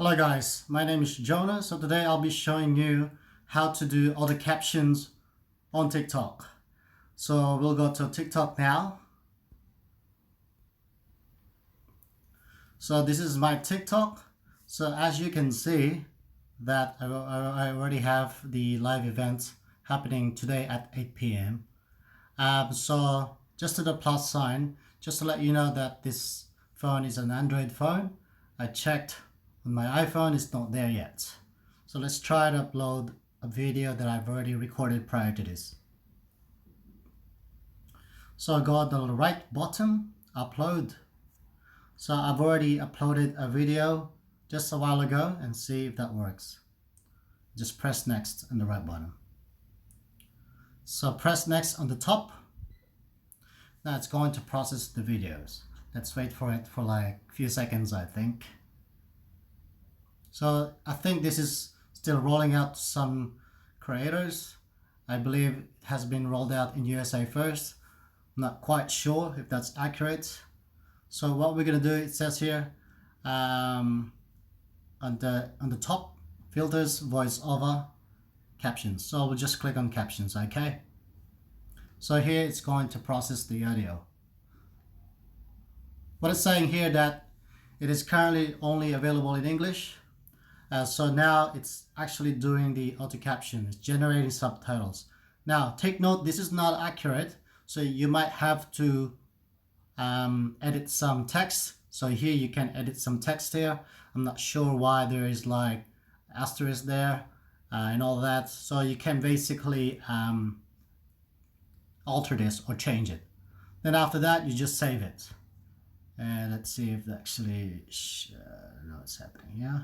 Hello guys, my name is Jonah. So today I'll be showing you how to do all the captions on TikTok. So we'll go to TikTok now. So this is my TikTok. So as you can see that I already have the live event happening today at 8 p.m. So just to the plus sign, just to let you know that this phone is an Android phone. I checked on my iPhone, it's not there yet. So let's try to upload a video that I've already recorded prior to this. So I go at the right bottom, upload. So I've already uploaded a video just a while ago and see if that works. Just press next on the right button. So press next on the top. Now it's going to process the videos. Let's wait for it for like a few seconds, I think. So I think this is still rolling out to some creators. I believe it has been rolled out in USA first. I'm not quite sure if that's accurate. So what we're gonna do, it says here on the top, filters, voiceover, captions. So we'll just click on captions, okay? So here it's going to process the audio. What it's saying here that it is currently only available in English. So now it's actually doing the auto caption, it's generating subtitles. Now take note, this is not accurate, so you might have to edit some text. So here you can edit some text here. I'm not sure why there is like asterisk there and all that. So you can basically alter this or change it. Then after that, you just save it. And let's see if actually no, it's happening. Yeah.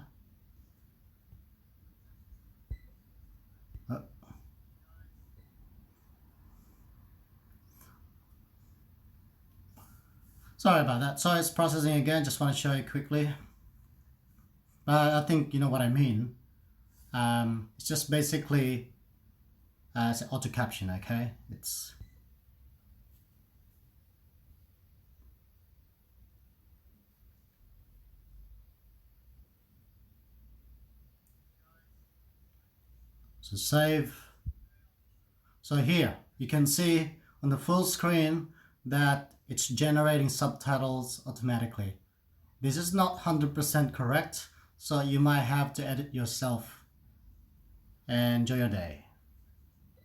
Oh. Sorry about that. So it's processing again. Just want to show you quickly. I think you know what I mean. It's just basically it's an auto caption. Okay, it's so save. So here you can see on the full screen that it's generating subtitles automatically. This is not 100% correct, so you might have to edit yourself. And enjoy your day.